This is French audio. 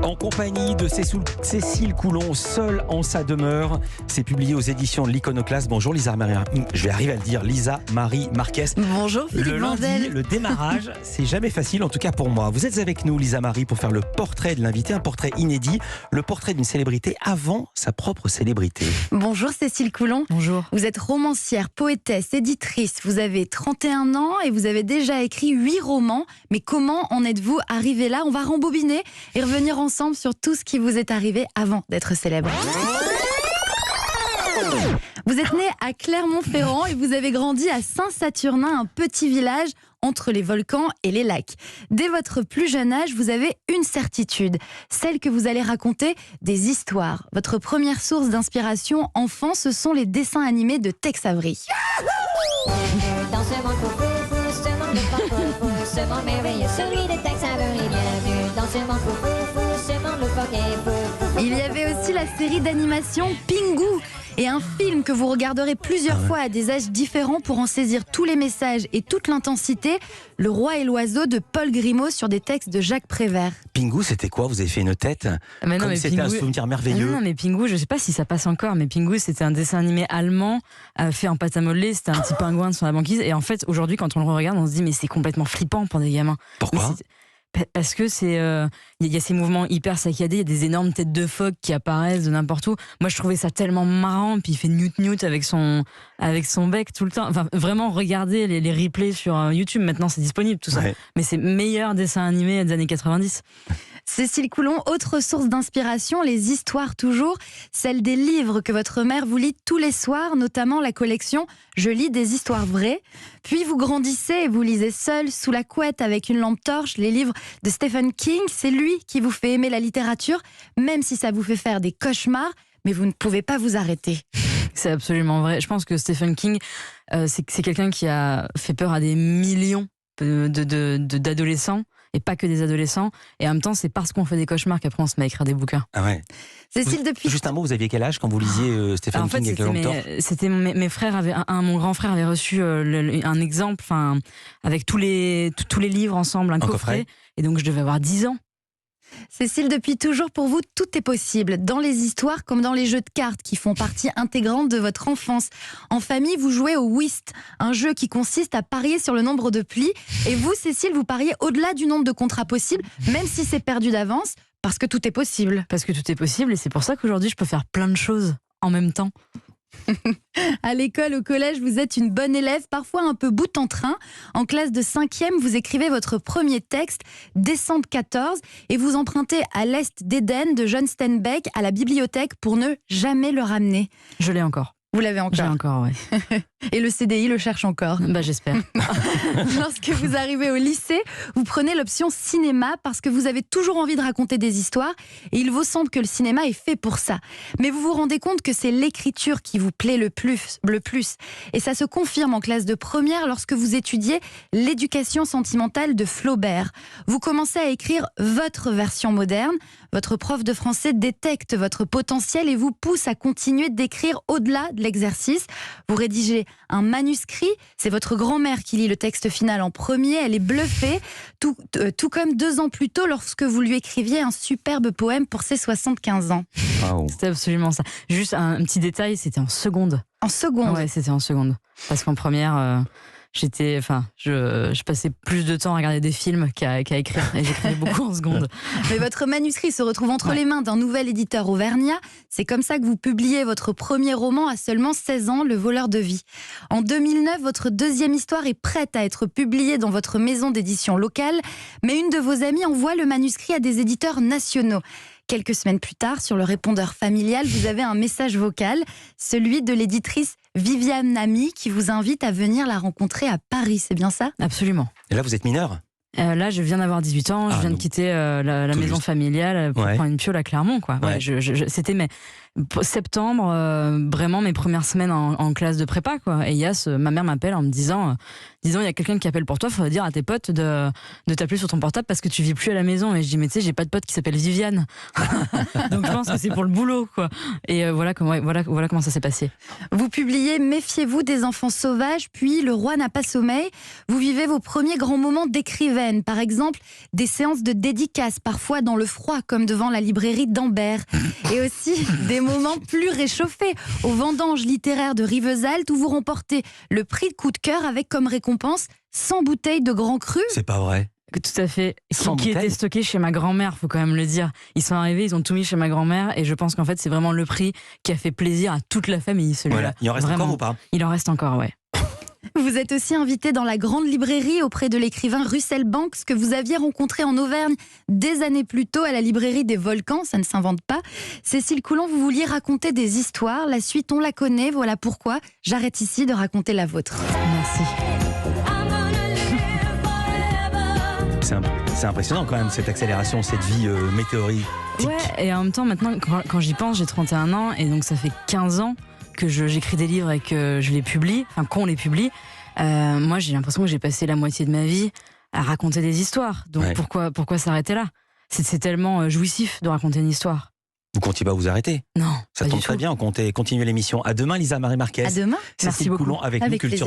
En compagnie de Cécile Coulon, seule en sa demeure. C'est publié aux éditions de l'Iconoclaste. Bonjour Lisa Marie, je vais arriver à le dire, Lisa Marie Marquez. Bonjour Philippe Le lundi, Vandel. le démarrage, c'est jamais facile, en tout cas pour moi. Vous êtes avec nous Lisa Marie pour faire le portrait de l'invité, un portrait inédit, le portrait d'une célébrité avant sa propre célébrité. Bonjour Cécile Coulon. Bonjour. Vous êtes romancière, poétesse, éditrice. Vous avez 31 ans et vous avez déjà écrit 8 romans. Mais comment en êtes-vous arrivé là? On va rembobiner et revenir ensemble sur tout ce qui vous est arrivé avant d'être célèbre. Vous êtes né à Clermont-Ferrand et vous avez grandi à Saint-Saturnin, un petit village entre les volcans et les lacs. Dès votre plus jeune âge, vous avez une certitude, celle que vous allez raconter des histoires. Votre première source d'inspiration enfant, ce sont les dessins animés de Tex Avery. Dans ce monde fou, ce monde fou, ce monde merveilleux, celui de Tex Avery, bienvenue. Dans ce monde fou, ce monde loufoque et fou. Il y avait aussi la série d'animation Pingu et un film que vous regarderez plusieurs fois à des âges différents pour en saisir tous les messages et toute l'intensité, Le Roi et l'Oiseau de Paul Grimaud sur des textes de Jacques Prévert. Pingu, c'était quoi? Vous avez fait une tête Mais non, comme mais c'était un Pingu- souvenir merveilleux. Non, mais Pingu, je sais pas si ça passe encore, mais Pingu, c'était un dessin animé allemand fait en pâte à modeler. C'était un petit pingouin sur la banquise. Et en fait, aujourd'hui, quand on le regarde, on se dit, mais c'est complètement flippant pour des gamins. Pourquoi? Parce que c'est, y a ces mouvements hyper saccadés, il y a des énormes têtes de phoque qui apparaissent de n'importe où. Moi, je trouvais ça tellement marrant. Puis il fait newt avec son bec tout le temps. Enfin, vraiment, regardez les replays sur YouTube. Maintenant, c'est disponible tout ça. Ouais. Mais c'est meilleur dessin animé des années 90. Cécile Coulon, autre source d'inspiration, les histoires toujours, celle des livres que votre mère vous lit tous les soirs, notamment la collection Je lis des histoires vraies. Puis vous grandissez et vous lisez seul, sous la couette, avec une lampe torche, les livres de Stephen King. C'est lui qui vous fait aimer la littérature, même si ça vous fait faire des cauchemars, mais vous ne pouvez pas vous arrêter. C'est absolument vrai. Je pense que Stephen King, c'est quelqu'un qui a fait peur à des millions d'adolescents, et pas que des adolescents. Et en même temps, c'est parce qu'on fait des cauchemars qu'après on se met à écrire des bouquins. Ah ouais. Cécile, depuis... Juste un mot, vous aviez quel âge quand vous lisiez Stephen En fait, King avec la lampe torche? c'était mes frères avaient mon grand frère avait reçu un exemple, enfin avec tous les livres ensemble, un coffret. Et donc je devais avoir 10 ans. Cécile, depuis toujours, pour vous, tout est possible. Dans les histoires comme dans les jeux de cartes qui font partie intégrante de votre enfance. En famille, vous jouez au whist, un jeu qui consiste à parier sur le nombre de plis. Et vous, Cécile, vous pariez au-delà du nombre de contrats possibles, même si c'est perdu d'avance, parce que tout est possible. Parce que tout est possible, et c'est pour ça qu'aujourd'hui je peux faire plein de choses en même temps. À l'école, au collège, vous êtes une bonne élève, parfois un peu bout en train. En classe de 5e, vous écrivez votre premier texte, Descente 14, et vous empruntez à l'Est d'Éden de John Steinbeck à la bibliothèque pour ne jamais le ramener. Je l'ai encore. Vous l'avez J'ai encore. encore, ouais. Et le CDI le cherche encore. Bah j'espère. Lorsque vous arrivez au lycée, vous prenez l'option cinéma parce que vous avez toujours envie de raconter des histoires et il vous semble que le cinéma est fait pour ça. Mais vous vous rendez compte que c'est l'écriture qui vous plaît le plus. Et ça se confirme en classe de première lorsque vous étudiez l'éducation sentimentale de Flaubert. Vous commencez à écrire votre version moderne. Votre prof de français détecte votre potentiel et vous pousse à continuer d'écrire au-delà de l'exercice. Vous rédigez un manuscrit, c'est votre grand-mère qui lit le texte final en premier, elle est bluffée, tout comme 2 ans plus tôt lorsque vous lui écriviez un superbe poème pour ses 75 ans. Waouh. C'était absolument ça. Juste un petit détail, c'était en seconde. En seconde. Ouais, c'était en seconde. Parce qu'en première, je passais plus de temps à regarder des films qu'à écrire. Et j'écrivais beaucoup en seconde. Mais votre manuscrit se retrouve entre les mains d'un nouvel éditeur auvergnat. C'est comme ça que vous publiez votre premier roman à seulement 16 ans, Le voleur de vie. En 2009, votre deuxième histoire est prête à être publiée dans votre maison d'édition locale. Mais une de vos amies envoie le manuscrit à des éditeurs nationaux. Quelques semaines plus tard, sur le répondeur familial, vous avez un message vocal, celui de l'éditrice Viviane Ami, qui vous invite à venir la rencontrer à Paris, c'est bien ça? Absolument. Et là, vous êtes mineur? Là, je viens d'avoir 18 ans, je viens de donc, quitter la tout maison juste. familiale pour Ouais. prendre une piole à Clermont, quoi. Ouais. C'était septembre, vraiment mes premières semaines en classe de prépa, quoi. Et ma mère m'appelle en me disant il y a quelqu'un qui appelle pour toi, il faudrait dire à tes potes de t'appeler sur ton portable parce que tu vis plus à la maison. Et je dis mais tu sais, j'ai pas de pote qui s'appelle Viviane. Donc je pense que c'est pour le boulot, quoi. Et voilà comment ça s'est passé. Vous publiez Méfiez-vous des enfants sauvages, puis Le roi n'a pas sommeil. Vous vivez vos premiers grands moments d'écrivaine, par exemple des séances de dédicaces, parfois dans le froid, comme devant la librairie d'Ambert. Et aussi des moments plus réchauffés, aux vendanges littéraires de Rivesaltes, où vous remportez le prix de coup de cœur avec comme récompense 100 bouteilles de Grand Cru. C'est pas vrai. Tout à fait. Sans Qui bouteille. était stocké chez ma grand-mère, faut quand même le dire. Ils sont arrivés, ils ont tout mis chez ma grand-mère et je pense qu'en fait c'est vraiment le prix qui a fait plaisir à toute la famille, celui-là. Voilà. Il en reste Vraiment. encore ou pas? Il en reste encore, ouais. Vous êtes aussi invité dans la grande librairie auprès de l'écrivain Russell Banks que vous aviez rencontré en Auvergne des années plus tôt à la librairie des Volcans, ça ne s'invente pas. Cécile Coulon, vous vouliez raconter des histoires, la suite on la connaît, voilà pourquoi j'arrête ici de raconter la vôtre. Merci. C'est impressionnant quand même, cette accélération, cette vie météorique. Ouais, et en même temps, maintenant, quand j'y pense, j'ai 31 ans et donc ça fait 15 ans que j'écris des livres et que je les publie, enfin qu'on les publie. Moi, j'ai l'impression que j'ai passé la moitié de ma vie à raconter des histoires. Donc Ouais. pourquoi s'arrêter là? C'est tellement jouissif de raconter une histoire. Vous comptiez pas vous arrêter? Non, Ça pas tombe du très tout. bien, on comptait continuer l'émission. À demain, Lisa Marie Marquez. À demain. Merci Cécile beaucoup. Coulon avec nous, Avec Culture plaisir.